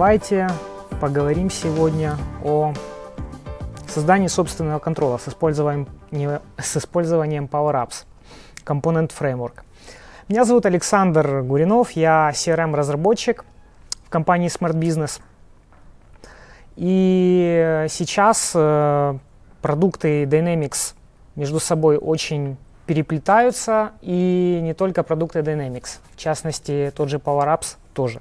Давайте поговорим сегодня о создании собственного контроля с использованием Power Apps Component Framework. Меня зовут Александр Гуринов, я CRM-разработчик в компании Smart Business. И сейчас продукты Dynamics между собой очень переплетаются, и не только продукты Dynamics, в частности, тот же Power Apps тоже.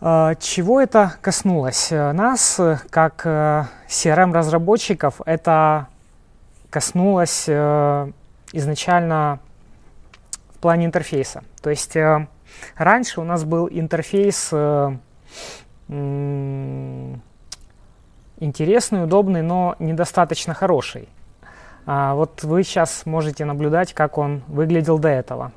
Чего это коснулось? Нас, как CRM-разработчиков, это коснулось изначально в плане интерфейса. То есть раньше у нас был интерфейс интересный, удобный, но недостаточно хороший. Вот вы сейчас можете наблюдать, как он выглядел до этого.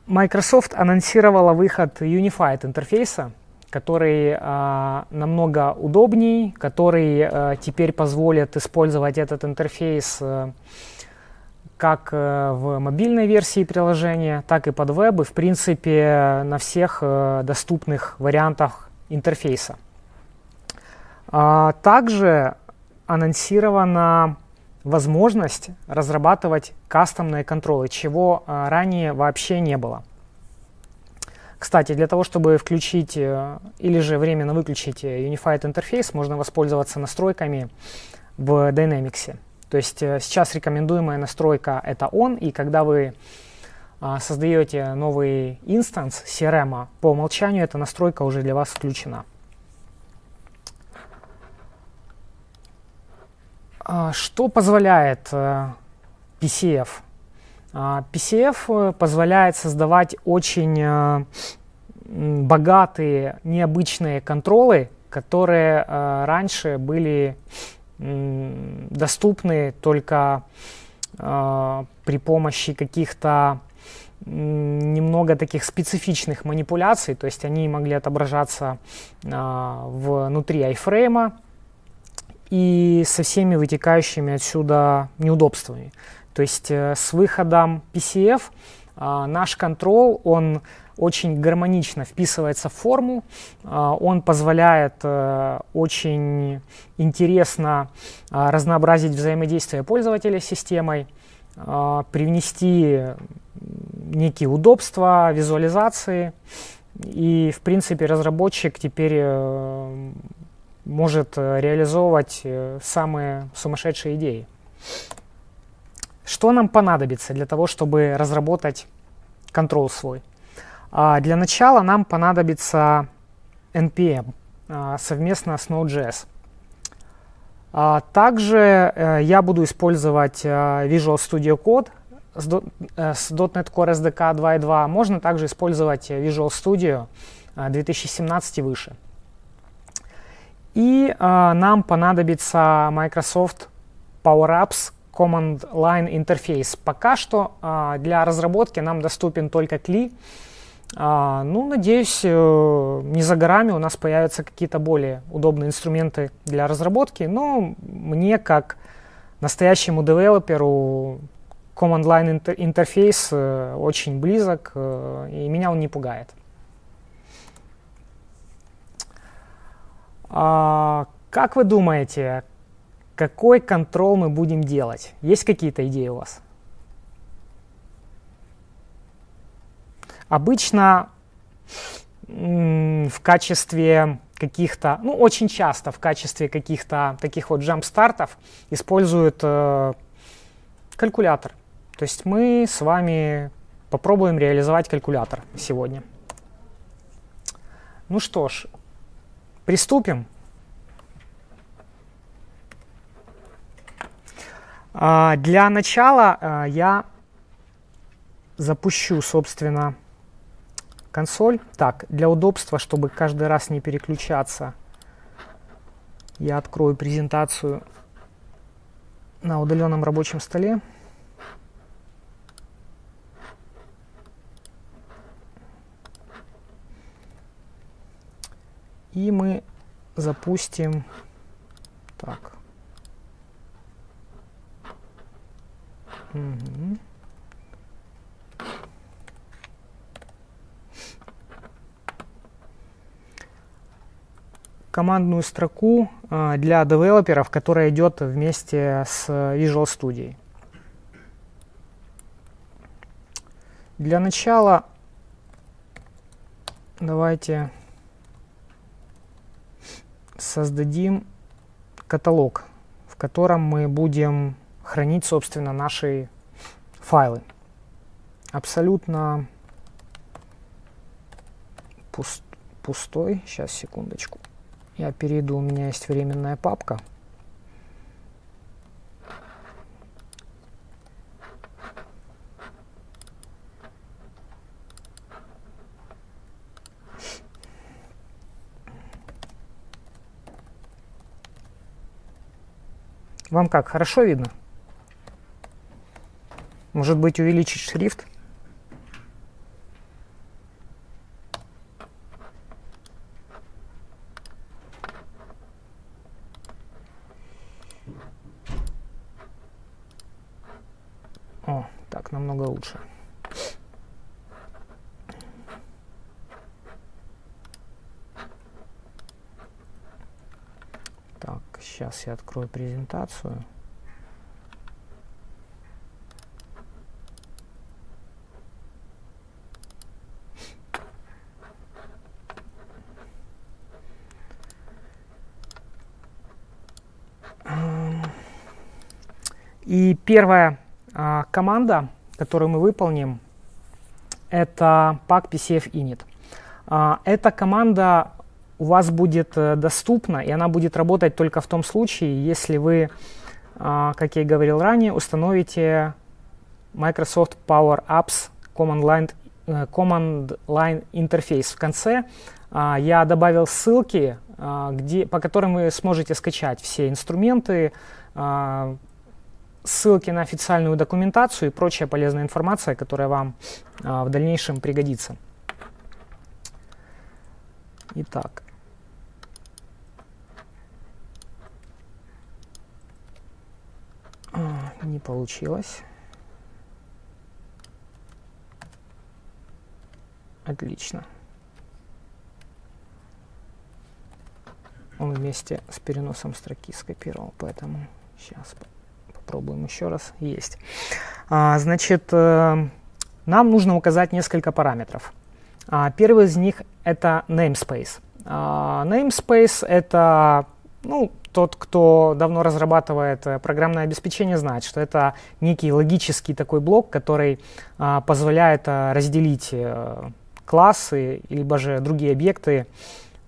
Microsoft анонсировала выход Unified интерфейса, который намного удобней, который теперь позволит использовать этот интерфейс как в мобильной версии приложения, так и под веб, и в принципе на всех доступных вариантах интерфейса. Также анонсирована возможность разрабатывать кастомные контролы, чего ранее вообще не было. Кстати, для того, чтобы включить или же временно выключить Unified интерфейс, можно воспользоваться настройками в Dynamics. То есть сейчас рекомендуемая настройка это On, и когда вы создаете новый инстанс CRM, по умолчанию эта настройка уже для вас включена. Что позволяет PCF? PCF позволяет создавать очень богатые, необычные контролы, которые раньше были доступны только при помощи каких-то немного таких специфичных манипуляций, то есть они могли отображаться внутри iFrame и со всеми вытекающими отсюда неудобствами. То есть с выходом PCF наш контрол, он очень гармонично вписывается в форму, он позволяет очень интересно разнообразить взаимодействие пользователя с системой, привнести некие удобства, визуализации, и в принципе разработчик теперь может реализовывать самые сумасшедшие идеи. Что нам понадобится для того, чтобы разработать контрол свой? Для начала нам понадобится NPM совместно с Node.js. Также я буду использовать Visual Studio Code с .NET Core SDK 2.2. Можно также использовать Visual Studio 2017 и выше. И нам понадобится Microsoft Power Apps Command Line Interface. Пока что для разработки нам доступен только CLI. Надеюсь, не за горами у нас появятся какие-то более удобные инструменты для разработки, но мне, как настоящему девелоперу, Command Line Interface очень близок, и меня он не пугает. Как вы думаете, какой контрол мы будем делать? Есть какие-то идеи у вас? Обычно в качестве каких-то, очень часто в качестве каких-то таких вот джамп-стартов используют калькулятор. То есть мы с вами попробуем реализовать калькулятор сегодня. Ну что ж, приступим. Для начала я запущу, собственно, консоль. Так, для удобства, чтобы каждый раз не переключаться, я открою презентацию на удаленном рабочем столе. И мы запустим. Так. Угу. командную строку для девелоперов, которая идет вместе с Visual Studio. Для начала давайте создадим каталог, в котором мы будем хранить, собственно, наши файлы. Абсолютно пустой. Сейчас, секундочку. Я перейду, у меня есть временная папка. Вам как, хорошо видно? Может быть, увеличить шрифт? О, так, намного лучше. Так, сейчас я открою презентацию. И первая команда, которую мы выполним, это pack PCF init. Эта команда у вас будет доступна, и она будет работать только в том случае, если вы, как я и говорил ранее, установите Microsoft Power Apps Command Line Interface. В конце я добавил ссылки, по которым вы сможете скачать все инструменты, ссылки на официальную документацию и прочая полезная информация, которая вам в дальнейшем пригодится. Итак. Не получилось. Отлично. Он вместе с переносом строки скопировал, поэтому сейчас попробуем еще раз. Есть. Значит, нам нужно указать несколько параметров. Первый из них это namespace. Namespace это, тот, кто давно разрабатывает программное обеспечение, знает, что это некий логический такой блок, который позволяет разделить классы либо же другие объекты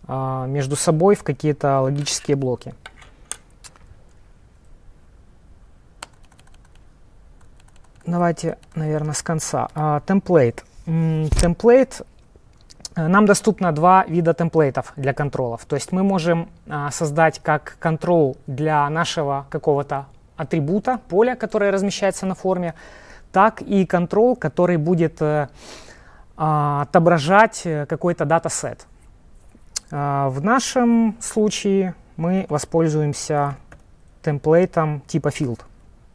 между собой в какие-то логические блоки. Давайте, наверное, с конца. Template. Template. Нам доступно два вида темплейтов для контролов. То есть мы можем создать как контрол для нашего какого-то атрибута, поля, которое размещается на форме, так и контрол, который будет отображать какой-то датасет. В нашем случае мы воспользуемся темплейтом типа field.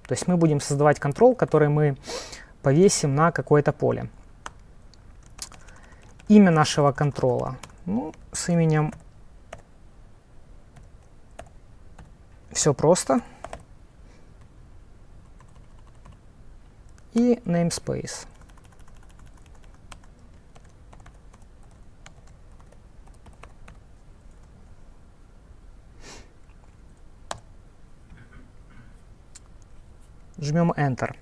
То есть мы будем создавать контрол, который мы повесим на какое-то поле. Имя нашего контрола. С именем все просто. И namespace. Жмем Enter.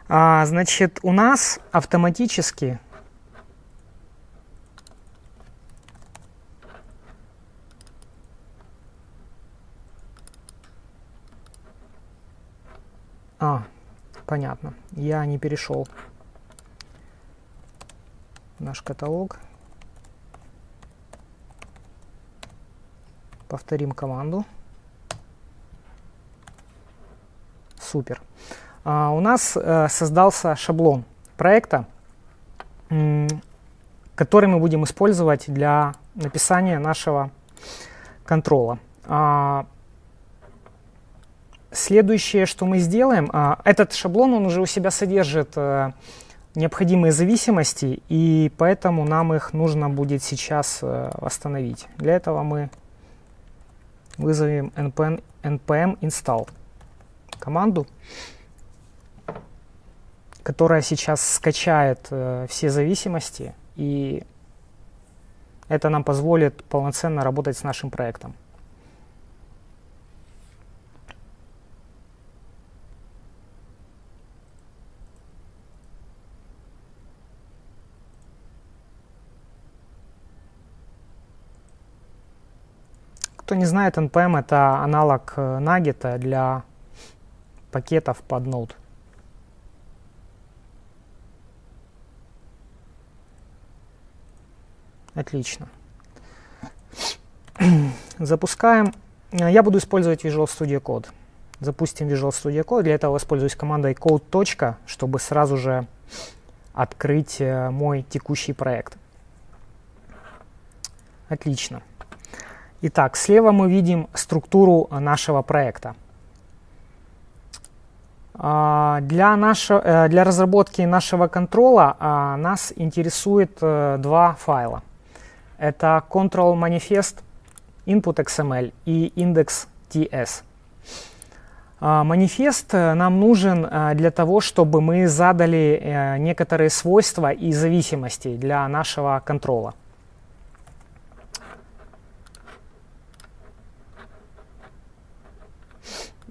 Значит, у нас автоматически понятно. Я не перешел в наш каталог. Повторим команду. Супер. У нас создался шаблон проекта, который мы будем использовать для написания нашего контрола. Следующее, что мы сделаем, этот шаблон, он уже у себя содержит необходимые зависимости, и поэтому нам их нужно будет сейчас восстановить. Для этого мы вызовем npm install команду, которая сейчас скачает все зависимости, и это нам позволит полноценно работать с нашим проектом. Кто не знает, npm это аналог Nugget для пакетов под Node. Отлично. Запускаем. Я буду использовать Visual Studio Code. Запустим Visual Studio Code. Для этого воспользуюсь командой code. Чтобы сразу же открыть мой текущий проект. Отлично. Итак, слева мы видим структуру нашего проекта. Для разработки нашего контрола нас интересует два файла. Это control manifest input.xml и index.ts. Манифест нам нужен для того, чтобы мы задали некоторые свойства и зависимости для нашего контрола.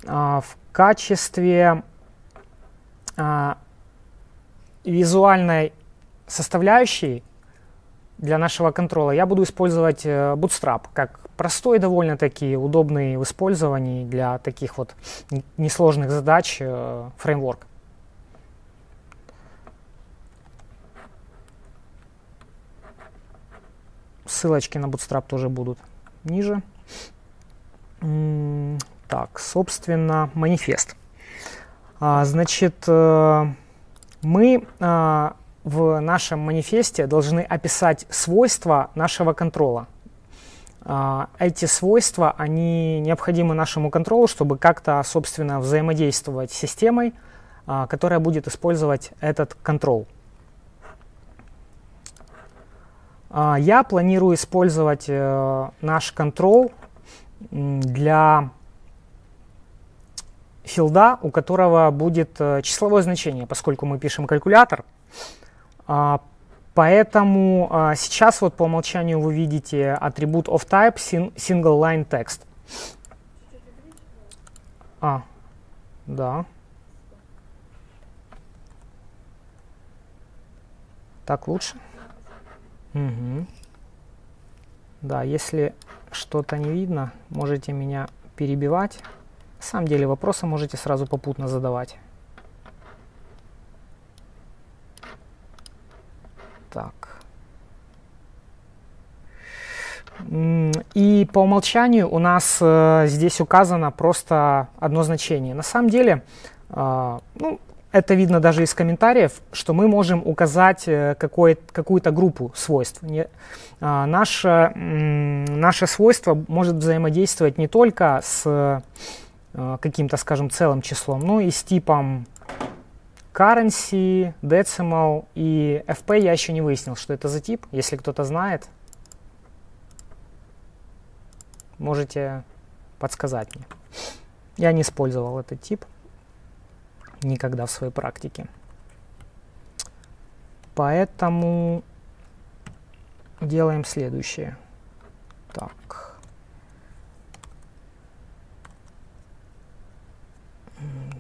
В качестве визуальной составляющей для нашего контрола я буду использовать Bootstrap как простой, довольно-таки удобный в использовании для таких вот несложных задач фреймворк. Ссылочки на Bootstrap тоже будут ниже. Так, собственно, манифест. Значит, мы в нашем манифесте должны описать свойства нашего контрола. Эти свойства, они необходимы нашему контролу, чтобы как-то, собственно, взаимодействовать с системой, которая будет использовать этот контрол. Я планирую использовать наш контрол для филда, у которого будет числовое значение, поскольку мы пишем калькулятор. Поэтому сейчас вот по умолчанию вы видите атрибут of type single line text. Да. Так лучше? Угу. Да, если что-то не видно, можете меня перебивать. На самом деле вопросы можете сразу попутно задавать. Так. И по умолчанию у нас здесь указано просто одно значение. На самом деле, это видно даже из комментариев, что мы можем указать какую-то группу свойств. Наше свойство может взаимодействовать не только с каким-то, скажем, целым числом, но и с типом currency, decimal и fp. Я еще не выяснил, что это за тип. Если кто-то знает, можете подсказать мне. Я не использовал этот тип никогда в своей практике. Поэтому делаем следующее. Так.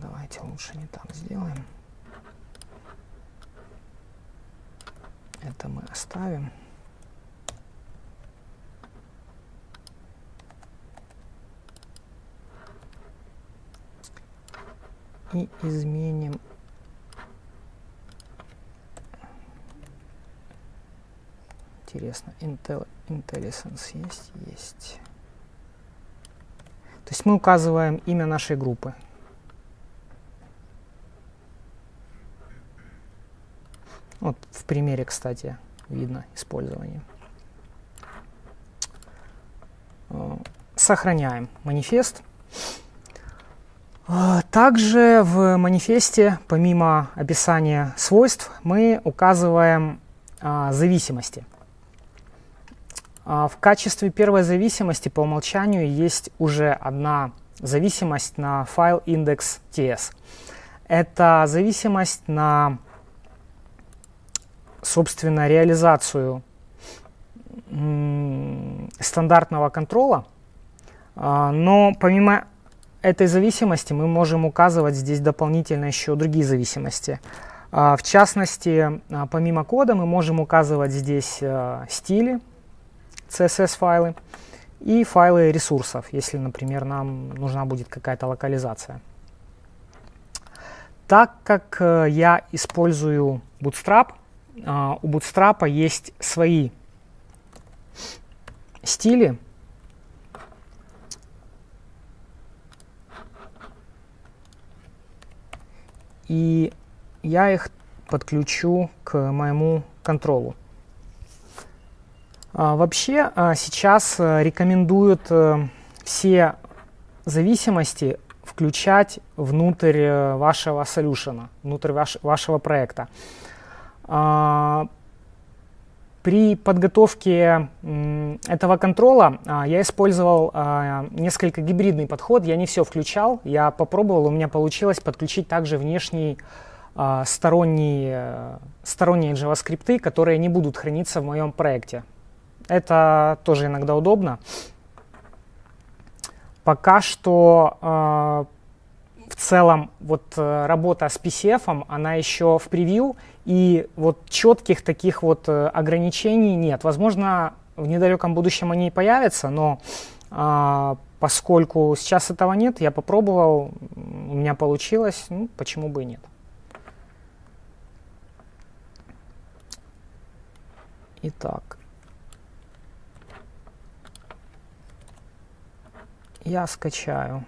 Давайте лучше не так сделаем. Это мы оставим. И изменим интересно, IntelliSense есть. То есть мы указываем имя нашей группы. Вот в примере, кстати, видно использование. Сохраняем манифест. Также в манифесте, помимо описания свойств, мы указываем зависимости. В качестве первой зависимости по умолчанию есть уже одна зависимость на файл index.ts. Это зависимость на, собственно, реализацию стандартного контрола, но помимо этой зависимости мы можем указывать здесь дополнительно еще другие зависимости. В частности, помимо кода мы можем указывать здесь стили, CSS-файлы и файлы ресурсов, если, например, нам нужна будет какая-то локализация. Так как я использую Bootstrap, у Bootstrap есть свои стили. И я их подключу к моему контролу. Вообще сейчас рекомендуют все зависимости включать внутрь вашего солюшена, внутрь вашего проекта. При подготовке этого контрола я использовал несколько гибридный подход. Я не все включал, я попробовал, у меня получилось подключить также внешние сторонние JavaScript, которые не будут храниться в моем проекте. Это тоже иногда удобно. Пока что в целом вот работа с PCF, она еще в превью, и вот четких таких вот ограничений нет. Возможно, в недалеком будущем они и появятся, но поскольку сейчас этого нет, я попробовал, у меня получилось, ну, почему бы и нет. Итак, я скачаю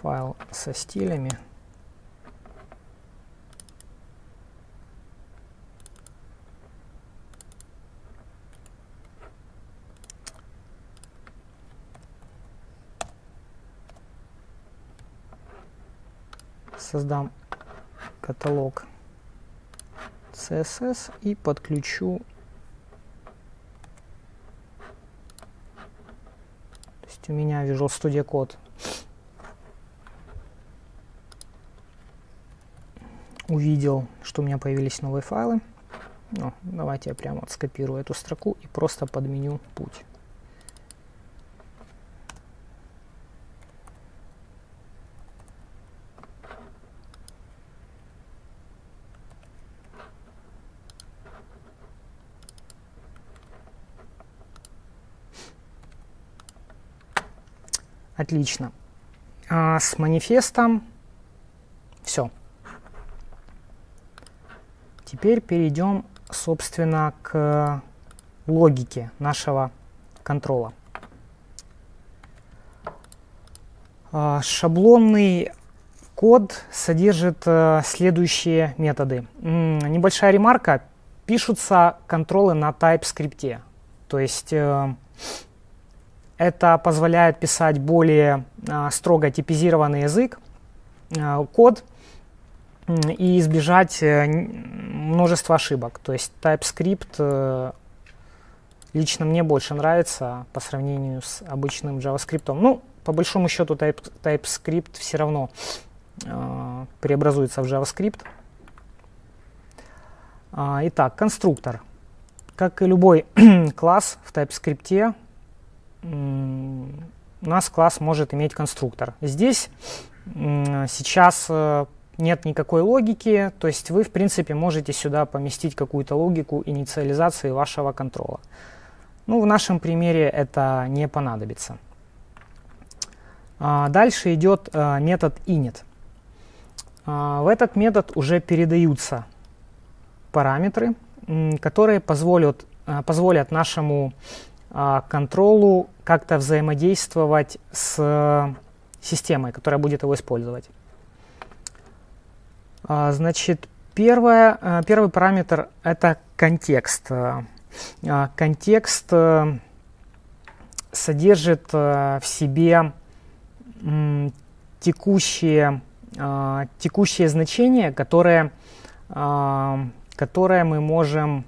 файл со стилями. Создам каталог CSS и подключу. То есть у меня Visual Studio Code увидел, что у меня появились новые файлы. Ну, давайте я прямо вот скопирую эту строку и просто подменю путь. Отлично. С манифестом все. Теперь перейдем, собственно, к логике нашего контрола. Шаблонный код содержит следующие методы. Небольшая ремарка. Пишутся контролы на TypeScript. То есть это позволяет писать более строго типизированный язык, код, и избежать множества ошибок. То есть TypeScript лично мне больше нравится по сравнению с обычным JavaScript. Ну, по большому счету TypeScript все равно преобразуется в JavaScript. Итак, конструктор. Как и любой класс в TypeScript, у нас класс может иметь конструктор. Здесь сейчас нет никакой логики, то есть вы, в принципе, можете сюда поместить какую-то логику инициализации вашего контрола. Ну, в нашем примере это не понадобится. Дальше идет метод init. В этот метод уже передаются параметры, которые позволят нашему контролу как-то взаимодействовать с системой, которая будет его использовать. Значит, первый параметр — это контекст. Контекст содержит в себе текущие значения, которые мы можем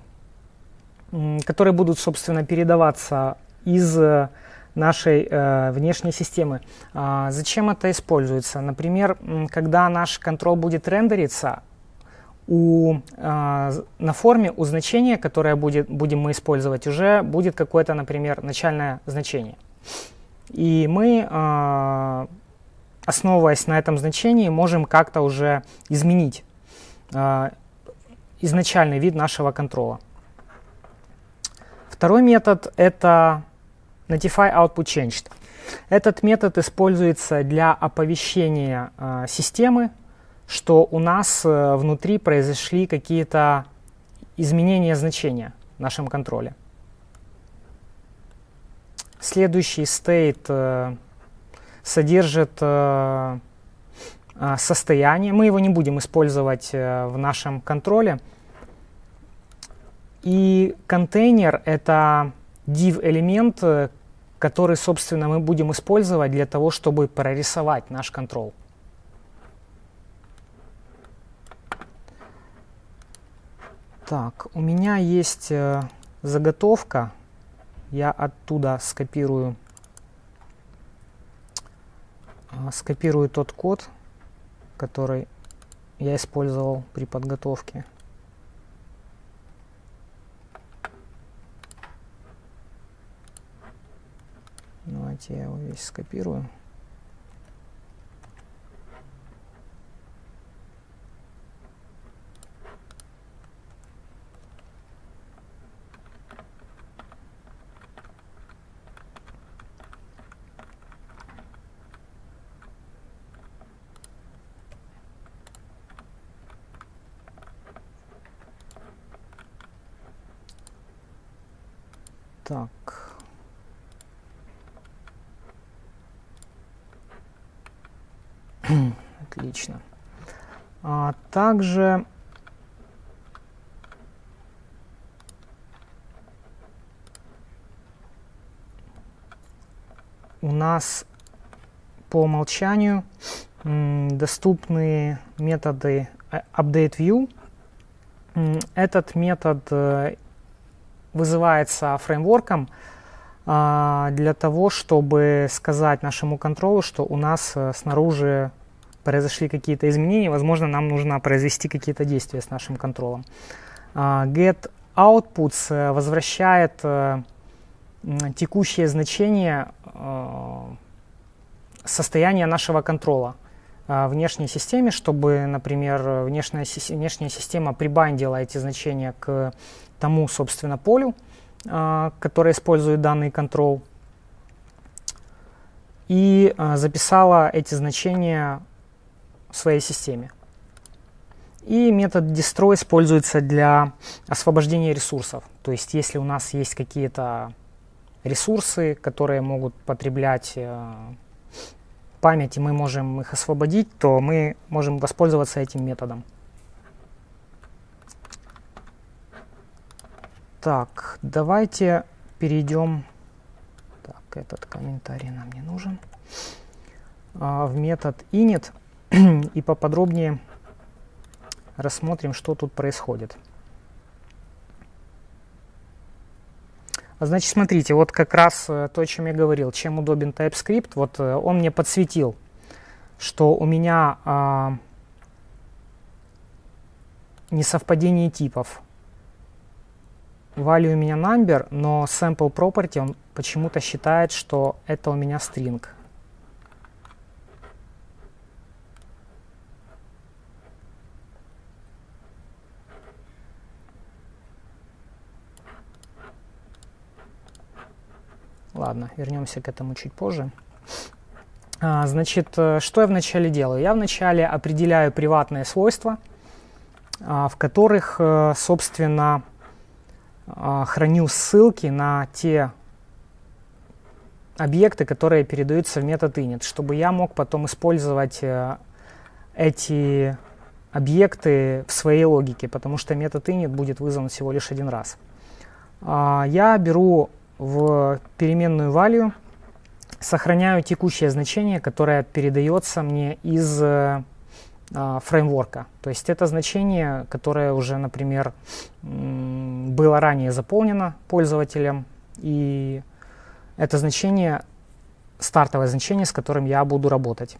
которые будут, собственно, передаваться из нашей внешней системы. Зачем это используется? Например, когда наш контрол будет рендериться, на форме у значения, которое будем мы использовать, уже будет какое-то, например, начальное значение. И мы, основываясь на этом значении, можем как-то уже изменить изначальный вид нашего контрола. Второй метод — это Notify Output Changed. Этот метод используется для оповещения системы, что у нас внутри произошли какие-то изменения значения в нашем контроле. Следующий state содержит состояние. Мы его не будем использовать в нашем контроле. И контейнер — это div-элемент, который, собственно, мы будем использовать для того, чтобы прорисовать наш контрол. Так, у меня есть заготовка. Я оттуда скопирую тот код, который я использовал при подготовке. Давайте я его весь скопирую. Так. Отлично. Также у нас по умолчанию доступны методы UpdateView. Этот метод вызывается фреймворком для того, чтобы сказать нашему контролу, что у нас снаружи произошли какие-то изменения, возможно, нам нужно произвести какие-то действия с нашим контролом. getOutputs возвращает текущее значение состояния нашего контрола внешней системе, чтобы, например, внешняя система прибандила эти значения к тому, собственно, полю, которое использует данный контрол, и записала эти значения в своей системе. И метод destroy используется для освобождения ресурсов. То есть, если у нас есть какие-то ресурсы, которые могут потреблять память, и мы можем их освободить, то мы можем воспользоваться этим методом. Так, давайте перейдем. Так, этот комментарий нам не нужен. В метод init и поподробнее рассмотрим, что тут происходит. Значит, смотрите, вот как раз то, о чем я говорил, чем удобен TypeScript. Вот он мне подсветил, что у меня несовпадение типов. Value у меня number, но sample property он почему-то считает, что это у меня string. Ладно, вернемся к этому чуть позже. Значит, что я вначале делаю? Я вначале определяю приватные свойства, в которых, собственно, храню ссылки на те объекты, которые передаются в метод init, чтобы я мог потом использовать эти объекты в своей логике, потому что метод init будет вызван всего лишь один раз. Я беру в переменную value, сохраняю текущее значение, которое передается мне из фреймворка. То есть это значение, которое уже, например, было ранее заполнено пользователем, и это значение, стартовое значение, с которым я буду работать.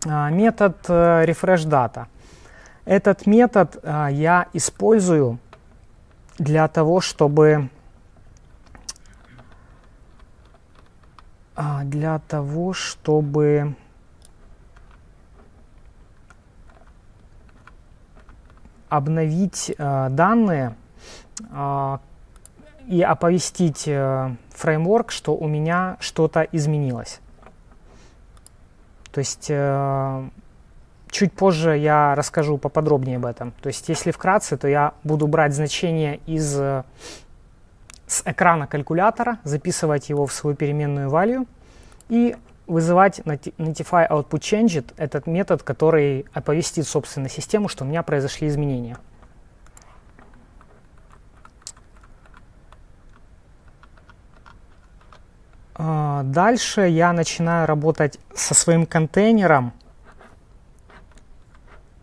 Метод refreshData. Этот метод я использую для того, чтобы обновить данные и оповестить фреймворк, что у меня что-то изменилось. То есть чуть позже я расскажу поподробнее об этом. То есть если вкратце, то я буду брать значение с экрана калькулятора, записывать его в свою переменную value и вызывать notify_output_changed, этот метод, который оповестит, собственно, систему, что у меня произошли изменения. Дальше я начинаю работать со своим контейнером,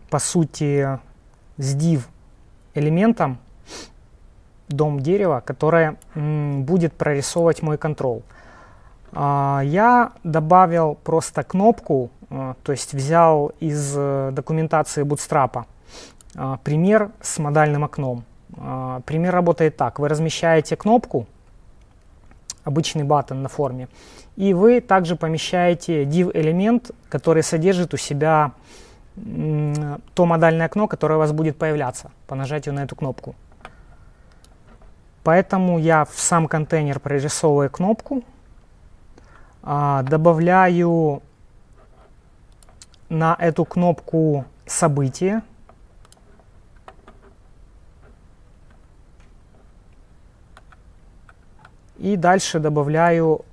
по сути, с div элементом, дом дерева, которое будет прорисовывать мой control. Я добавил просто кнопку, то есть взял из документации Bootstrap пример с модальным окном. Пример работает так. Вы размещаете кнопку, обычный баттон на форме, и вы также помещаете div-элемент, который содержит у себя то модальное окно, которое у вас будет появляться по нажатию на эту кнопку. Поэтому я в сам контейнер прорисовываю кнопку, добавляю на эту кнопку событие, и дальше добавляю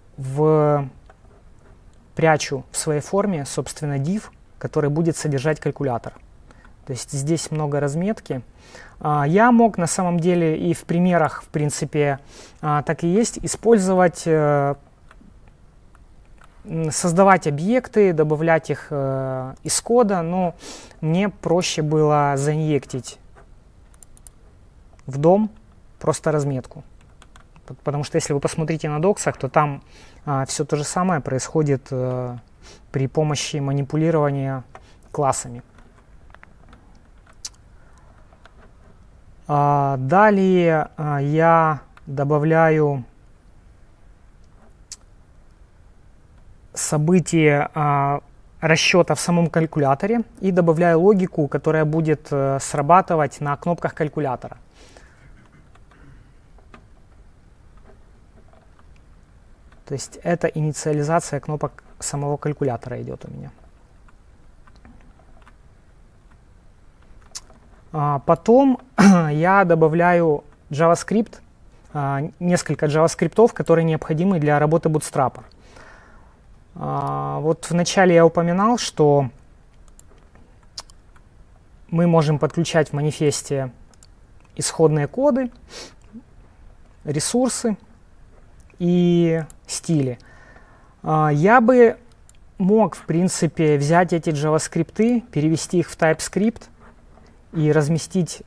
прячу в своей форме, собственно, div, который будет содержать калькулятор. То есть здесь много разметки. Я мог на самом деле и в примерах, в принципе, так и есть, использовать, создавать объекты, добавлять их из кода, но мне проще было заинъектить в дом просто разметку. Потому что если вы посмотрите на доксах, то там все то же самое происходит при помощи манипулирования классами. Далее я добавляю события расчета в самом калькуляторе и добавляю логику, которая будет срабатывать на кнопках калькулятора. То есть это инициализация кнопок самого калькулятора идет у меня. Потом я добавляю JavaScript, несколько JavaScript, которые необходимы для работы Bootstrap. Вот вначале я упоминал, что мы можем подключать в манифесте исходные коды, ресурсы и стили. Я бы мог, в принципе, взять эти JavaScript, перевести их в TypeScript и разместить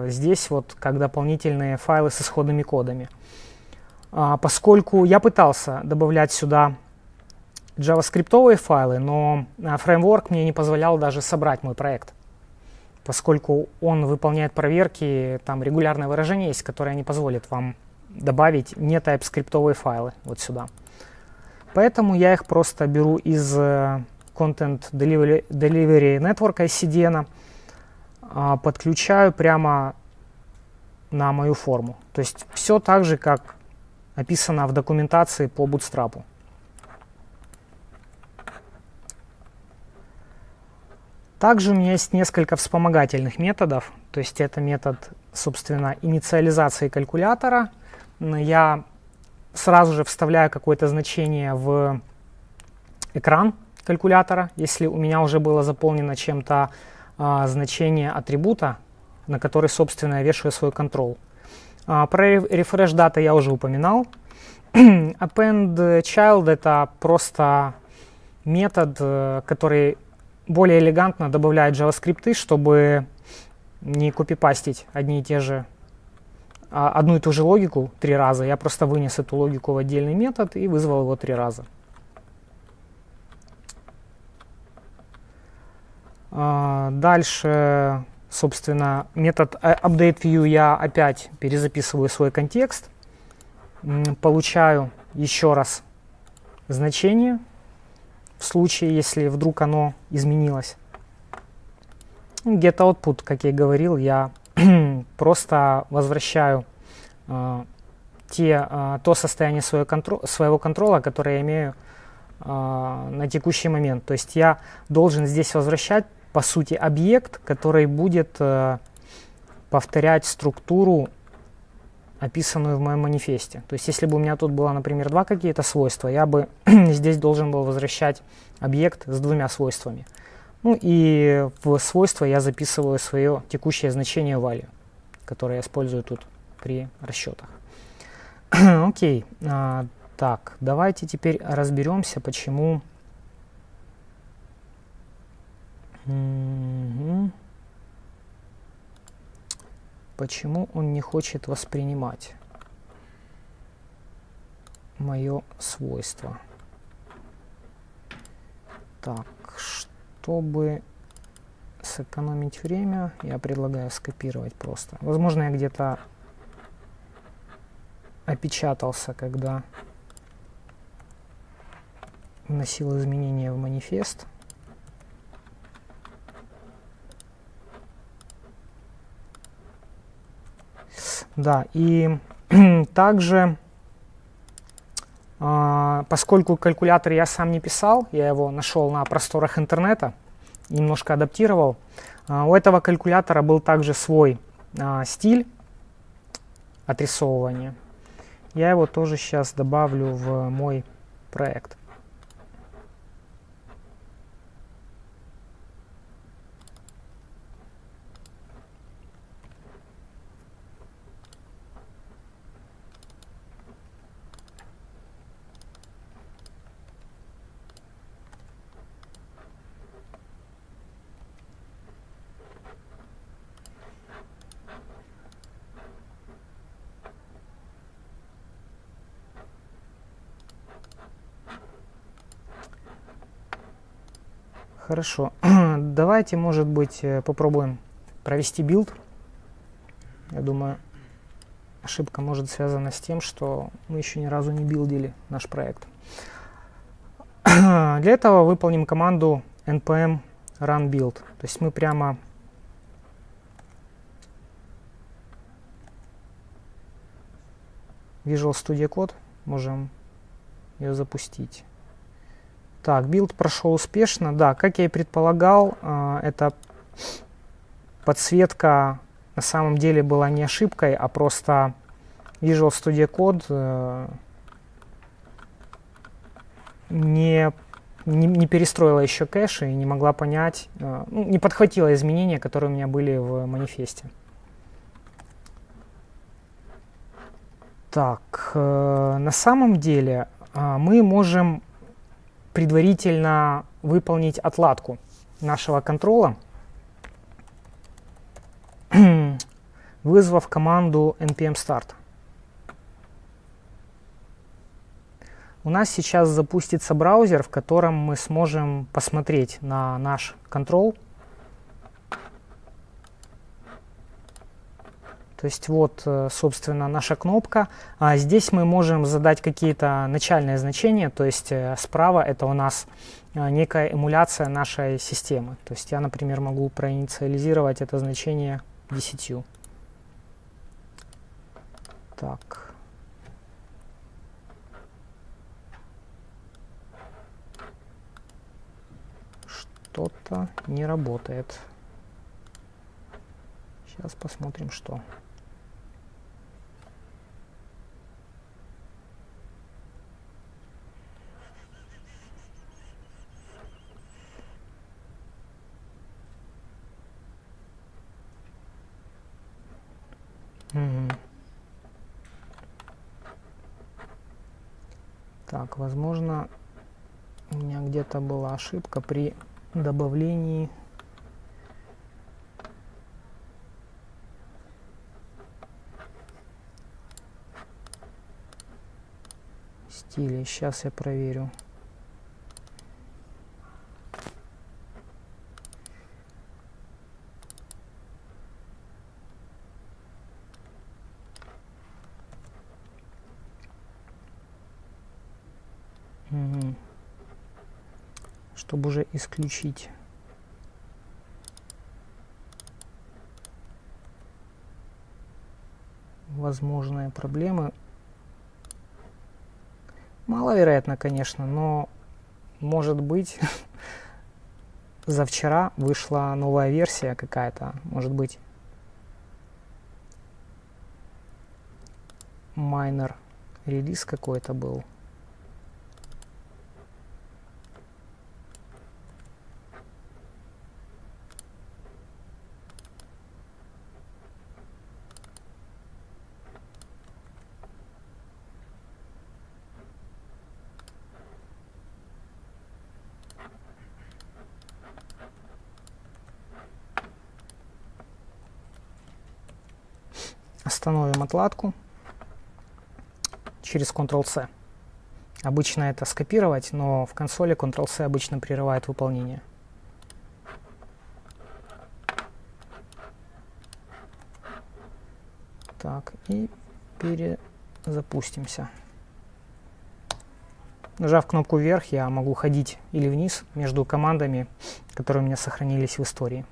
здесь вот как дополнительные файлы с исходными кодами. Поскольку я пытался добавлять сюда JavaScript-овые файлы, но фреймворк мне не позволял даже собрать мой проект, поскольку он выполняет проверки, там регулярное выражение есть, которое не позволит вам добавить не TypeScript-овые файлы вот сюда. Поэтому я их просто беру из Content Delivery Network CDN, подключаю прямо на мою форму. То есть все так же, как описано в документации по Bootstrap. Также у меня есть несколько вспомогательных методов. То есть это метод, собственно, инициализации калькулятора. Я сразу же вставляю какое-то значение в экран калькулятора, если у меня уже было заполнено чем-то значение атрибута, на который, собственно, я вешаю свой control. Про refreshData я уже упоминал. AppendChild — это просто метод, который более элегантно добавляет JavaScript, чтобы не копипастить одну и ту же логику 3 раза. Я просто вынес эту логику в отдельный метод и вызвал его 3 раза. Дальше, собственно, метод updateView я опять перезаписываю свой контекст, получаю еще раз значение в случае, если вдруг оно изменилось. GetOutput, как я и говорил, я просто возвращаю то состояние своего контрола, которое я имею на текущий момент. То есть я должен здесь возвращать, по сути, объект, который будет повторять структуру, описанную в моем манифесте. То есть если бы у меня тут было, например, 2 какие-то свойства, я бы здесь должен был возвращать объект с 2 свойствами. Ну и в свойства я записываю свое текущее значение value, которое я использую тут при расчетах. Окей. Так, давайте теперь разберемся, почему он не хочет воспринимать мое свойство. Так, чтобы сэкономить время, я предлагаю скопировать просто. Возможно, я где-то опечатался, когда вносил изменения в манифест. Да, и также, поскольку калькулятор я сам не писал, я его нашел на просторах интернета, немножко адаптировал, у этого калькулятора был также свой стиль отрисовывания. Я его тоже сейчас добавлю в мой проект. Хорошо, давайте, может быть, попробуем провести билд. Я думаю, ошибка может связана с тем, что мы еще ни разу не билдили наш проект. Для этого выполним команду npm run build. То есть мы прямо Visual Studio Code можем ее запустить. Так, билд прошел успешно. Да, как я и предполагал, эта подсветка на самом деле была не ошибкой, а просто Visual Studio Code не перестроила еще кэш и не могла понять, не подхватила изменения, которые у меня были в манифесте. Так, на самом деле мы можем предварительно выполнить отладку нашего контрола, вызвав команду npm start. У нас сейчас запустится браузер, в котором мы сможем посмотреть на наш контрол. То есть вот, собственно, наша кнопка. Здесь мы можем задать какие-то начальные значения. То есть справа это у нас некая эмуляция нашей системы. То есть я, например, могу проинициализировать это значение 10. Так. Что-то не работает. Сейчас посмотрим, что. Так, возможно, у меня где-то была ошибка при добавлении стилей. Сейчас я проверю. Чтобы уже исключить возможные проблемы. Маловероятно, конечно, но может быть завчера вышла новая версия какая-то, может быть майнер релиз какой-то был. Остановим отладку через Ctrl-C. Обычно это скопировать, но в консоли Ctrl-C обычно прерывает выполнение. Так, и перезапустимся. Нажав кнопку вверх, я могу ходить или вниз между командами, которые у меня сохранились в истории.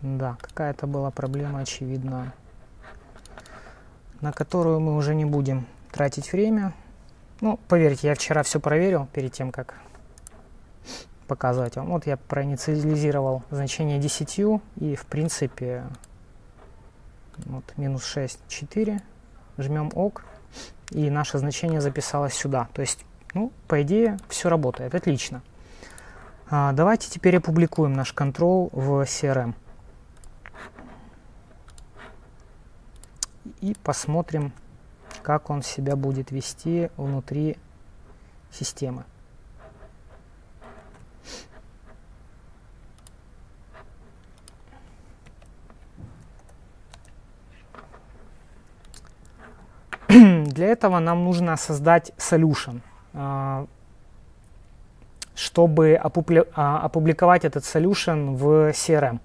Да, какая-то была проблема, очевидно, на которую мы уже не будем тратить время. Ну, поверьте, я вчера все проверил перед тем, как показывать вам. Вот я проинициализировал значение 10 и, в принципе, вот, минус 6, 4. Жмем ОК, и наше значение записалось сюда. То есть, ну, по идее, все работает. Отлично. Давайте теперь опубликуем наш контрол в CRM. И посмотрим, как он себя будет вести внутри системы. Для этого нам нужно создать solution. Чтобы опубликовать этот solution в CRM.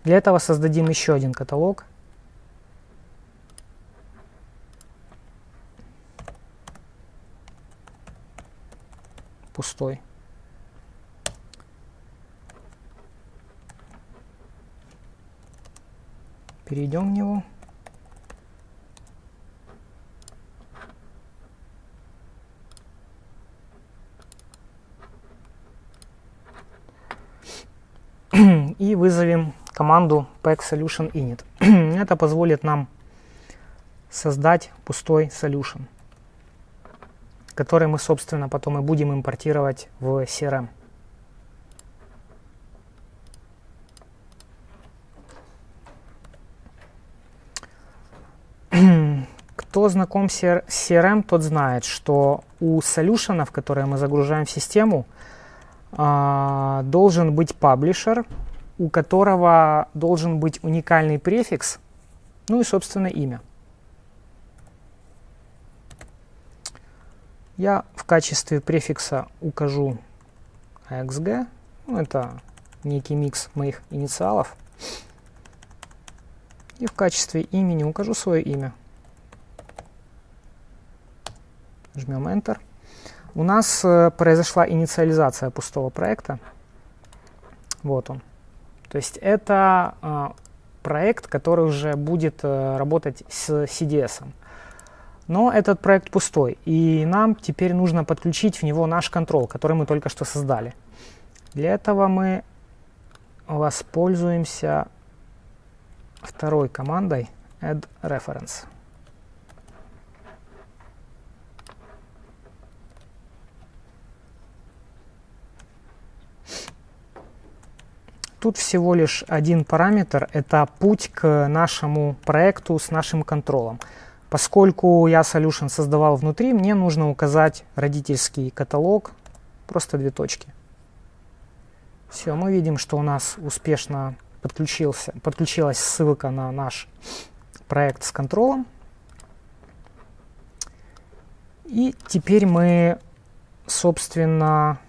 Для этого создадим еще один каталог. Пустой. Перейдем в него. И вызовем команду pack_solution_init. Это позволит нам создать пустой solution, который мы, собственно, потом и будем импортировать в CRM. Кто знаком с CRM, тот знает, что у солюшенов, которые мы загружаем в систему, должен быть паблишер, у которого должен быть уникальный префикс, ну и, собственно, имя. Я в качестве префикса укажу AXG, ну, это некий микс моих инициалов, и в качестве имени укажу свое имя. Жмем Enter. У нас произошла инициализация пустого проекта. Вот он. То есть это проект, который уже будет работать с CDS. Но этот проект пустой, и нам теперь нужно подключить в него наш контрол, который мы только что создали. Для этого мы воспользуемся второй командой add reference. Тут всего лишь один параметр, это путь к нашему проекту с нашим контролом. Поскольку я solution создавал внутри, мне нужно указать родительский каталог, просто 2 точки. Все, мы видим, что у нас успешно подключилась ссылка на наш проект с контролем. И теперь мы, собственно,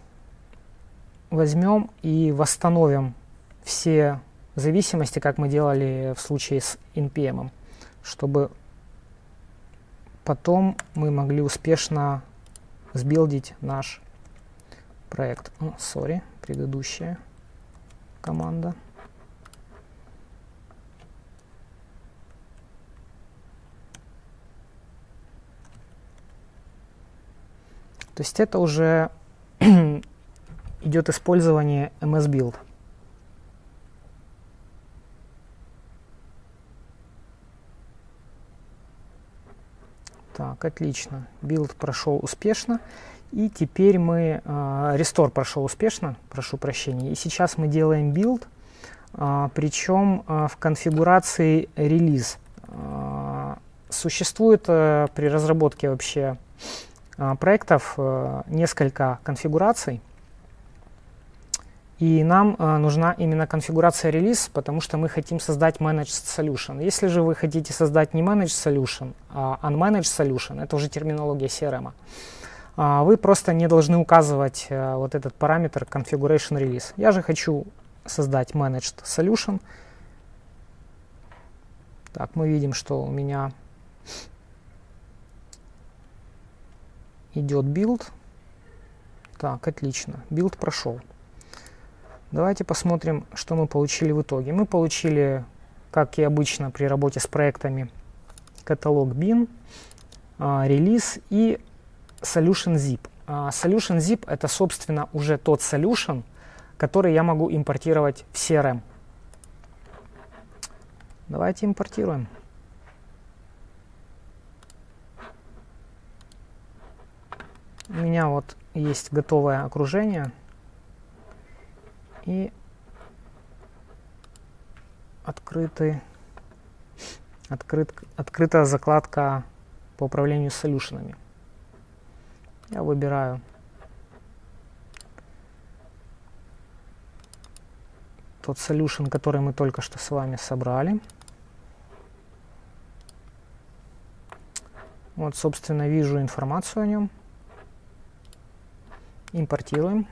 возьмем и восстановим все зависимости, как мы делали в случае с NPM, чтобы потом мы могли успешно сбилдить наш проект. Предыдущая команда. То есть это уже идет использование MS Build. Так, отлично. Билд прошел успешно. И теперь мы... Restore прошел успешно, прошу прощения. И сейчас мы делаем билд, причем в конфигурации релиз. Существует при разработке вообще проектов несколько конфигураций. И нам нужна именно конфигурация релиз, потому что мы хотим создать Managed Solution. Если же вы хотите создать не Managed Solution, а Unmanaged Solution, это уже терминология CRM, вы просто не должны указывать вот этот параметр Configuration Release. Я же хочу создать Managed Solution. Так, мы видим, что у меня идет билд. Так, отлично. Билд прошел. Давайте посмотрим, что мы получили в итоге. Мы получили, как и обычно при работе с проектами, каталог bin, релиз и solution zip. Solution zip это, собственно, уже тот solution, который я могу импортировать в CRM. Давайте импортируем. У меня вот есть готовое окружение. И открыта закладка по управлению солюшенами. Я выбираю тот solution, который мы только что с вами собрали. Вот, собственно, вижу информацию о нем. Импортируем.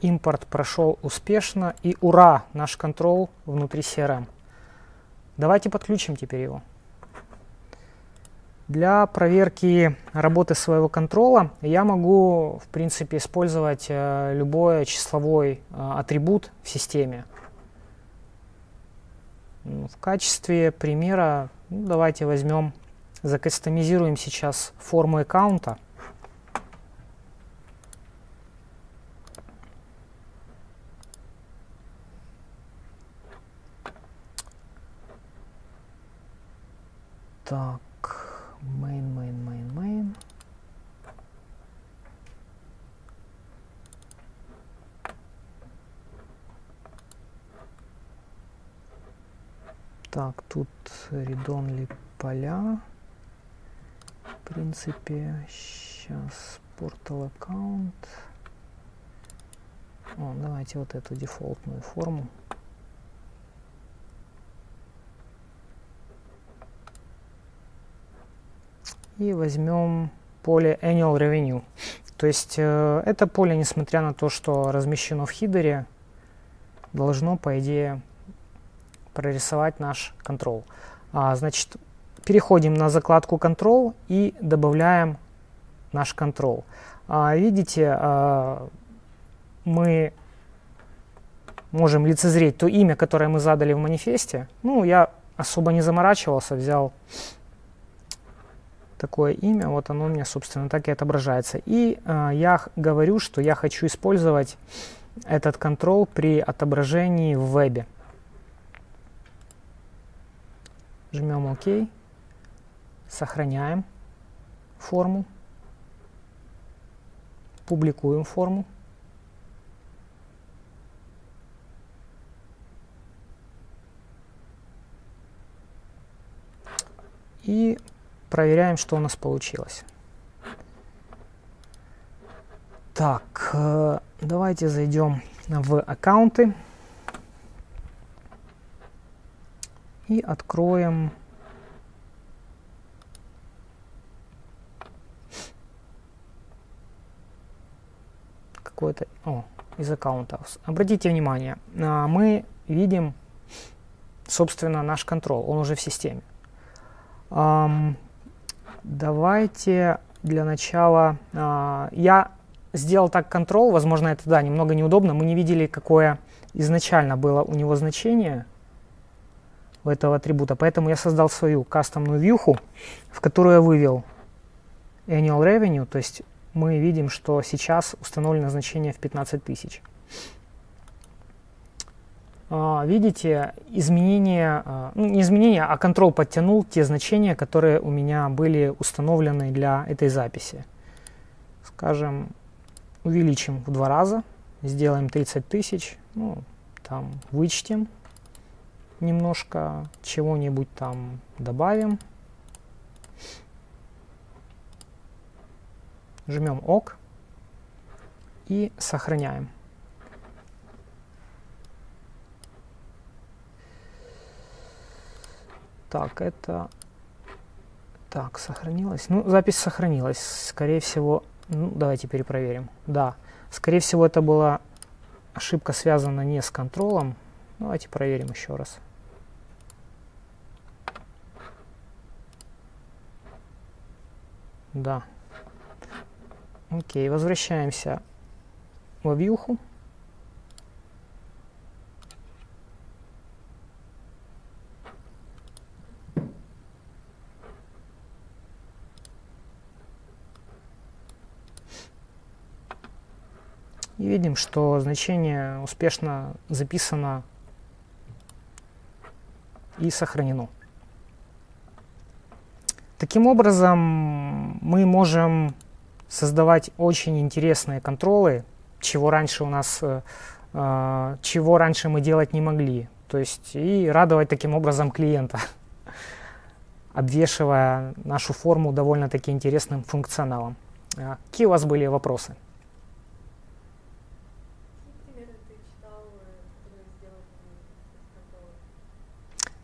Импорт прошел успешно, и ура, наш контрол внутри CRM. Давайте подключим теперь его. Для проверки работы своего контрола я могу, в принципе, использовать любой числовой атрибут в системе. В качестве примера давайте возьмем, закастомизируем сейчас форму аккаунта. Так, main. Так, тут read-only поля. В принципе, сейчас portal аккаунт. Давайте вот эту дефолтную форму. И возьмем поле Annual Revenue. То есть это поле, несмотря на то, что размещено в хидере, должно, по идее, прорисовать наш control. Значит, переходим на закладку Control и добавляем наш control. Видите, мы можем лицезреть то имя, которое мы задали в манифесте. Ну, я особо не заморачивался, взял такое имя, вот оно у меня, собственно, так и отображается. И я говорю, что я хочу использовать этот control при отображении в вебе. Жмем ОК, сохраняем форму, Публикуем форму. И проверяем, что у нас получилось. Так, давайте зайдем в аккаунты и откроем какой-то из аккаунтов. Обратите внимание, мы видим, собственно, наш контроль, он уже в системе. Давайте для начала я сделал так контрол, возможно, это, да, немного неудобно. Мы не видели, какое изначально было у него значение у этого атрибута, поэтому я создал свою кастомную вьюху, в которую я вывел annual revenue, то есть мы видим, что сейчас установлено значение в 15 тысяч. Видите, изменения, не изменения, а контрол подтянул те значения, которые у меня были установлены для этой записи. Скажем, увеличим в 2 раза, сделаем 30 тысяч, ну, там вычтем немножко, чего-нибудь там добавим. Жмем ОК и сохраняем. Так, это... Так, сохранилось. Ну, запись сохранилась. Скорее всего... Ну, давайте перепроверим. Да, скорее всего, это была ошибка, связана не с контролем. Давайте проверим еще раз. Да. Окей, возвращаемся в вьюху. И видим, что значение успешно записано и сохранено. Таким образом, мы можем создавать очень интересные контролы, чего раньше мы делать не могли. То есть и радовать таким образом клиента, обвешивая нашу форму довольно-таки интересным функционалом. Какие у вас были вопросы?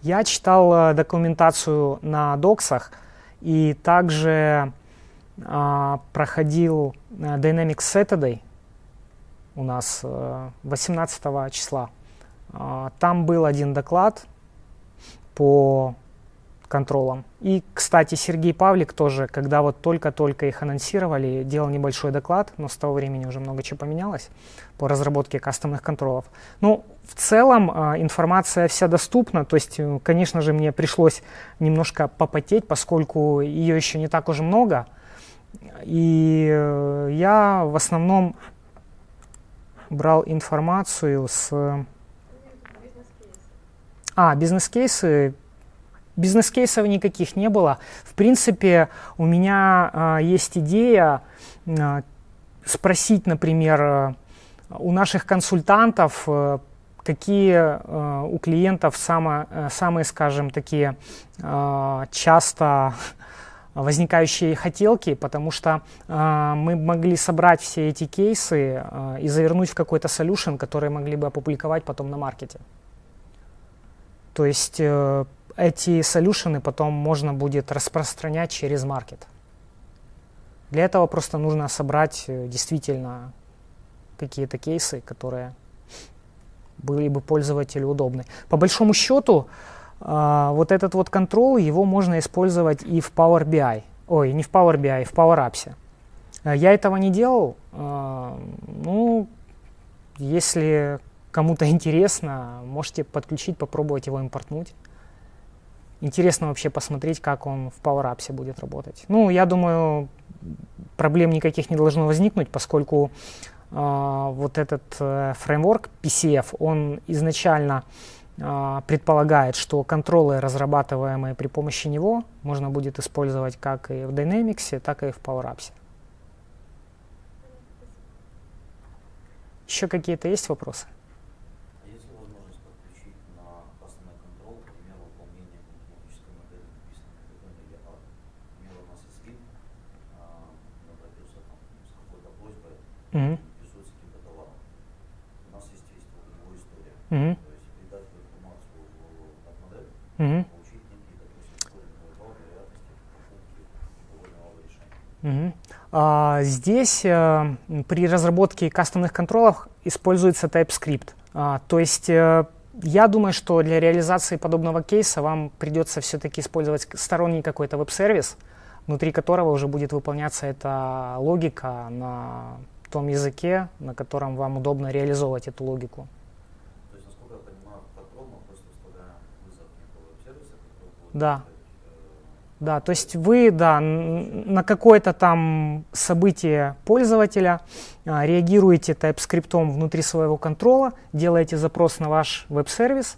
Я читал документацию на доксах и также проходил Dynamics Saturday у нас 18 числа. Там был один доклад по контролам. И, кстати, Сергей Павлик тоже, когда вот только-только их анонсировали, делал небольшой доклад, но с того времени уже много чего поменялось по разработке кастомных контролов. Ну, в целом информация вся доступна, то есть, конечно же, мне пришлось немножко попотеть, поскольку ее еще не так уж много. И я в основном брал информацию с... бизнес-кейсы. Бизнес-кейсов никаких не было. В принципе, у меня есть идея спросить, например, у наших консультантов, какие у клиентов самые, скажем, такие часто возникающие хотелки, потому что мы могли собрать все эти кейсы и завернуть в какой-то solution, который могли бы опубликовать потом на маркете. То есть эти солюшены потом можно будет распространять через маркет. Для этого просто нужно собрать действительно какие-то кейсы, которые были бы пользователю удобны. По большому счету, вот этот вот контрол, его можно использовать и в Power BI. Ой, не в Power BI, в Power Apps. Я этого не делал. Ну, если кому-то интересно, можете подключить, попробовать его импортнуть. Интересно вообще посмотреть, как он в Power Apps будет работать. Ну, я думаю, проблем никаких не должно возникнуть, поскольку вот этот фреймворк PCF, он изначально предполагает, что контролы, разрабатываемые при помощи него, можно будет использовать как и в Dynamics, так и в Power Apps. Еще какие-то есть вопросы? А есть ли возможность подключить на Customer Control, к примеру, выполнение математической модели, написанной в N или A? К примеру, у нас есть лид, обратился там с какой-то просьбой, интересуется каким-то товаром. У нас есть его история. То есть передать эту информацию в модель, получить некие, допустим, ускоренные баллы вероятности покупки довольного решения. Здесь при разработке кастомных контролов используется TypeScript. То есть я думаю, что для реализации подобного кейса вам придется все-таки использовать сторонний какой-то веб-сервис, внутри которого уже будет выполняться эта логика на том языке, на котором вам удобно реализовывать эту логику. То есть, насколько я понимаю, в контроль мы просто вставляем вызов некого веб-сервиса, который будет... Да. Да, то есть вы, да, на какое-то там событие пользователя реагируете TypeScript внутри своего контрола, делаете запрос на ваш веб-сервис,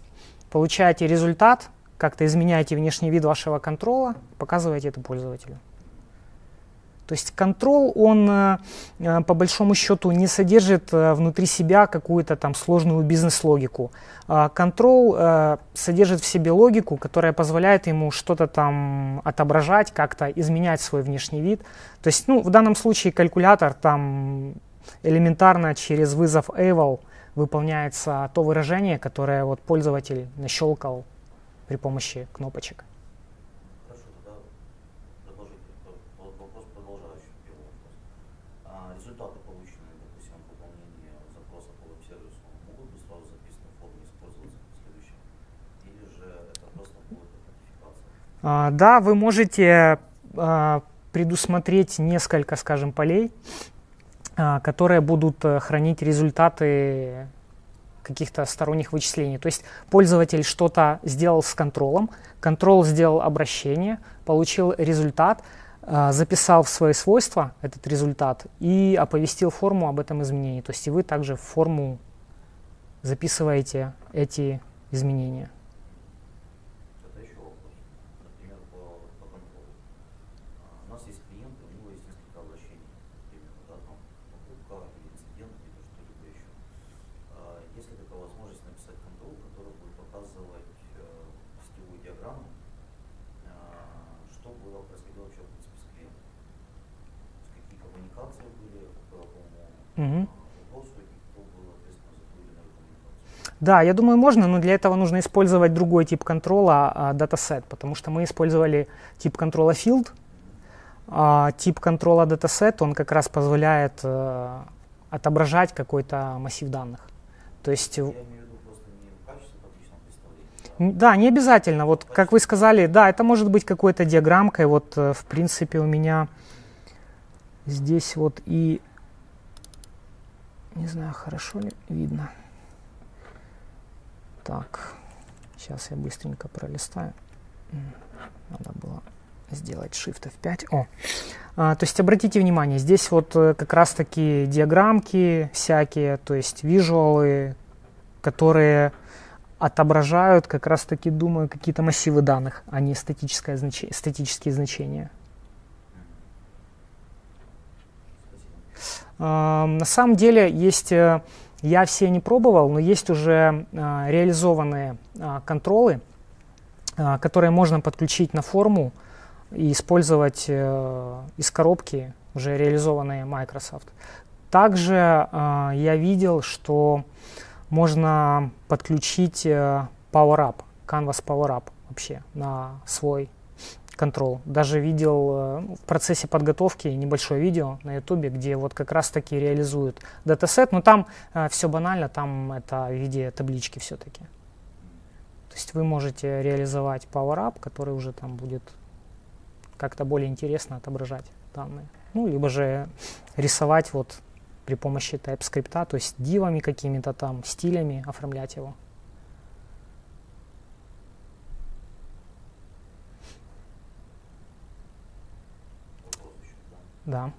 получаете результат, как-то изменяете внешний вид вашего контрола, показываете это пользователю. То есть контрол, он по большому счету не содержит внутри себя какую-то там сложную бизнес-логику. Контрол содержит в себе логику, которая позволяет ему что-то там отображать, как-то изменять свой внешний вид. То есть, ну, в данном случае калькулятор там элементарно через вызов eval выполняется то выражение, которое вот пользователь нащелкал при помощи кнопочек. Хорошо, тогда продолжите. Вопрос продолжающий, первый вопрос. Результаты, полученные, допустим, от выполнения запроса по веб-сервису, могут быть сразу записаны в форме и использоваться в последующем? Или же это просто будет аутентификация? Да, вы можете предусмотреть несколько, скажем, полей, которые будут хранить результаты каких-то сторонних вычислений. То есть пользователь что-то сделал с контролом, контрол сделал обращение, получил результат, записал в свои свойства этот результат и оповестил форму об этом изменении. То есть и вы также в форму записываете эти изменения. Это еще вопрос. Например, по контролю. У нас есть клиенты, у него есть несколько обращений. Например, да, там покупка или инцидент, или что-либо еще. Есть ли такая возможность написать контрол, который будет показывать сетевую диаграмму, что было происходило вообще в принципе с клиентом? Какие коммуникации были, какой, по-моему, вопрос, и кто был ответственен за ту или иную коммуникацию? Да, я думаю, можно, но для этого нужно использовать другой тип контрола, dataset, потому что мы использовали тип контрола field. Тип контрола dataset, он как раз позволяет отображать какой-то массив данных. То есть, Я имею в виду просто не в качестве табличного представления. да, не обязательно. Вот как вы сказали, да, это может быть какой-то диаграммкой. Вот, в принципе, у меня здесь вот и, не знаю, хорошо ли видно. Так, сейчас я быстренько пролистаю. Надо было сделать Shift F5. То есть обратите внимание, здесь вот как раз таки диаграммки всякие, то есть визуалы, которые отображают как раз таки, думаю, какие-то массивы данных, а не статические значения. На самом деле есть, я все не пробовал, но есть уже реализованные контролы, которые можно подключить на форму и использовать из коробки, уже реализованные Microsoft. Также я видел, что можно подключить PowerUp, Canvas PowerUp вообще на свой контрол. Даже видел в процессе подготовки небольшое видео на YouTube, где вот как раз таки реализуют датасет, но там все банально, там это в виде таблички все-таки. То есть вы можете реализовать PowerUp, который уже там будет как-то более интересно отображать данные. Ну, либо же рисовать вот при помощи TypeScript, то есть дивами какими-то там, стилями оформлять его. Вопрос еще, да? Да.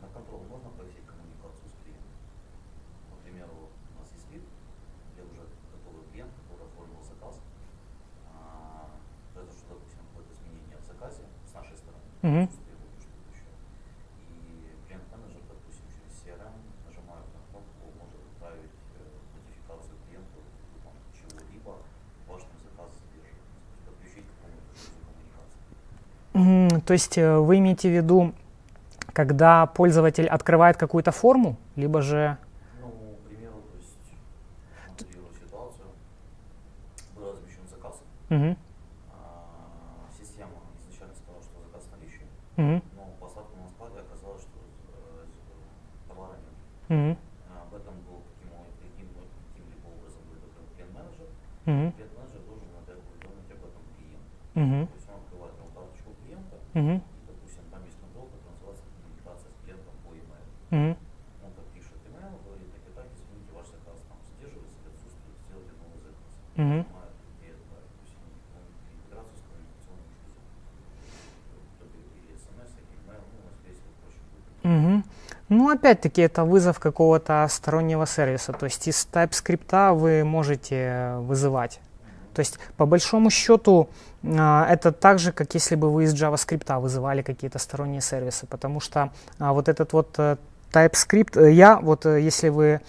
На контрол можно повесить коммуникацию с клиентом? Например, у нас есть лид, где уже готовый клиент, который оформил заказ. Произошло, допустим, какое-то изменение в заказе с нашей стороны. И клиент-менеджер, допустим, через CRM нажимает на кнопку либо ваш заказ задерживается. Подключить к какому-то шлюзу коммуникации. То есть вы имеете в виду, когда пользователь открывает какую-то форму, либо же... Ну, к примеру, то есть, моделирую ситуацию, был размещен заказ, Мгм. система изначально сказала, что заказ в наличии, Мгм. но по факту на складе оказалось, что товара нет. Мгм. Об этом был каким-либо образом предупрежден клиент-менеджер. Мгм. Клиент-менеджер должен уведомить об этом клиента. Мгм. То есть он открывает ему карточку клиента, Мгм. и, допустим, там есть контроль, который называется коммуникация с клиентом по e-mail. Мгм. Он так пишет email, говорит, так и так, извините, ваш заказ там задерживается или отсутствует, сделайте новый заказ. Мгм. Понимает, где это, то есть он интеграцию с коммуникационным шлюзом. То и смс, и email, ну, здесь вот очень будет. Мгм. Ну, опять-таки, это вызов какого-то стороннего сервиса. То есть из TypeScript вы можете вызывать. То есть, по большому счету, это так же, как если бы вы из JavaScript вызывали какие-то сторонние сервисы. Потому что вот этот вот TypeScript, если вы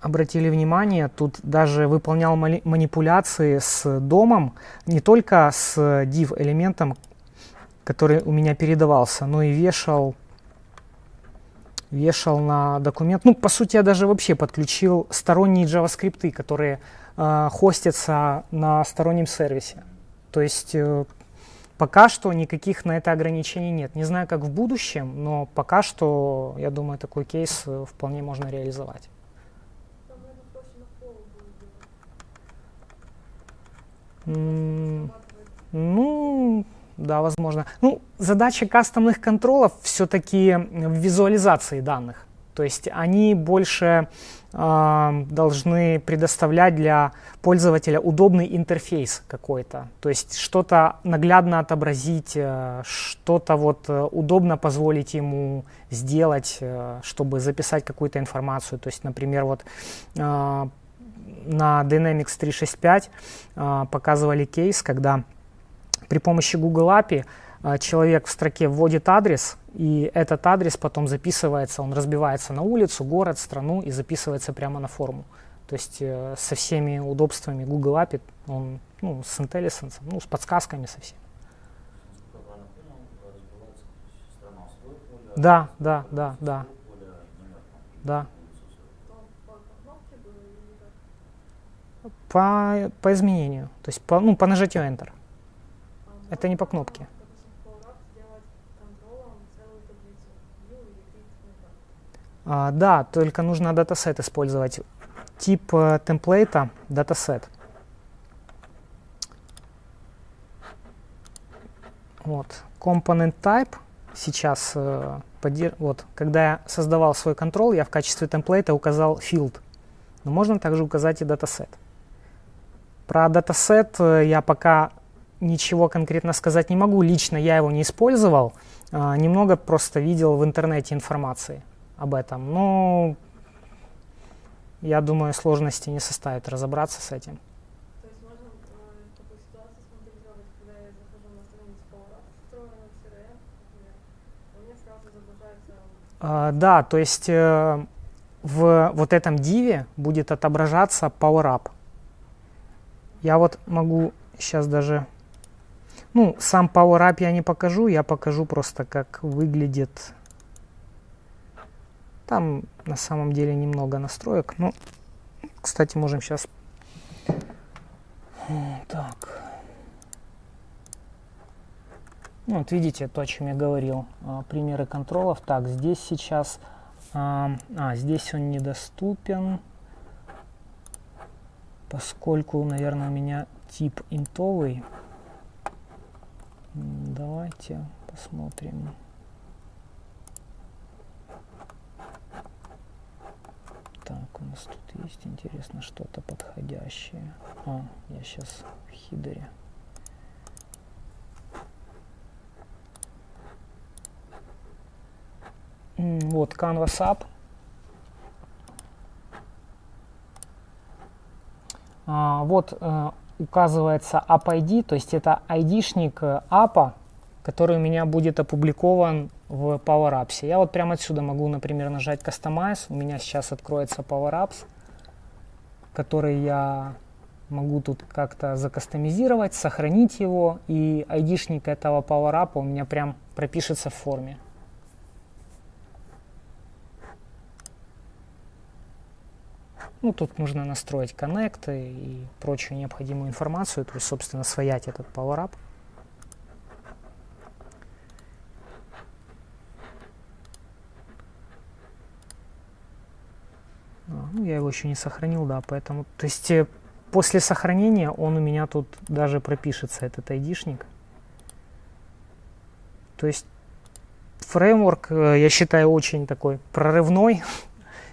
обратили внимание, тут даже выполнял манипуляции с домом, не только с div-элементом, который у меня передавался, но и вешал на документ. Ну, по сути, я даже вообще подключил сторонние JavaScript, которые хостятся на стороннем сервисе. То есть пока что никаких на это ограничений нет. Не знаю, как в будущем, но пока что, я думаю, такой кейс вполне можно реализовать. Там, наверное, проще на флоу будет М, срабатывать. Ну, да, возможно. Ну, задача кастомных контролов все-таки в визуализации данных. То есть они больше должны предоставлять для пользователя удобный интерфейс какой-то. То есть что-то наглядно отобразить, что-то вот удобно позволить ему сделать, чтобы записать какую-то информацию. То есть, например, вот на Dynamics 365 показывали кейс, когда при помощи Google API человек в строке вводит адрес, и этот адрес потом записывается, он разбивается на улицу, город, страну и записывается прямо на форму. То есть со всеми удобствами Google API, он, с IntelliSense, с подсказками со всеми. Насколько я правильно понял, разбивается страна в свое поле, Да. свое поле, номер там, Да. улицу свою. Там по кнопке было или как? По изменению, то есть по нажатию Enter. Это не по кнопке. Допустим, в Power Up сделать контролом целую таблицу. View или Create, ну как. Да, только нужно датасет использовать. Тип темплейта датасет. Вот. Component type сейчас, вот, когда я создавал свой контрол, я в качестве темплейта указал field. Но можно также указать и датасет. Про датасет я пока ничего конкретно сказать не могу. Лично я его не использовал. Немного просто видел в интернете информации об этом. Но я думаю, сложности не составит разобраться с этим. То есть можно такую ситуацию смоделировать, когда я захожу на страницу Power Up, встроенную в CRM, например, у меня сразу загружается. Да, то есть в вот этом диве будет отображаться PowerUp. Я вот могу сейчас даже... сам PowerUp я не покажу, я покажу просто, как выглядит. Там на самом деле немного настроек. Кстати, можем сейчас... Так. Вот видите, то, о чем я говорил. Примеры контролов. Так, здесь сейчас... здесь он недоступен, поскольку, наверное, у меня тип интовый. Давайте посмотрим. Так, у нас тут есть, интересно, что-то подходящее. Я сейчас в хидере. Вот Canvas App. Вот указывается App ID, то есть это ID-шник аппа, который у меня будет опубликован в Power Apps. Я вот прямо отсюда могу, например, нажать Customize. У меня сейчас откроется Power Apps, который я могу тут как-то закастомизировать, сохранить его, и айдишник этого PowerUp у меня прям пропишется в форме. Ну, тут нужно настроить коннекты и прочую необходимую информацию, то есть, собственно, своять этот PowerUp. Ну, я его еще не сохранил, да, поэтому, то есть, после сохранения он у меня тут даже пропишется, этот айдишник. То есть, фреймворк, я считаю, очень такой прорывной,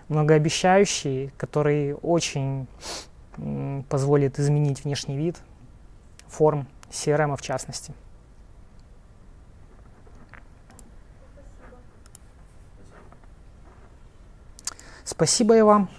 многообещающий, который очень позволит изменить внешний вид форм CRM в частности. Спасибо и вам.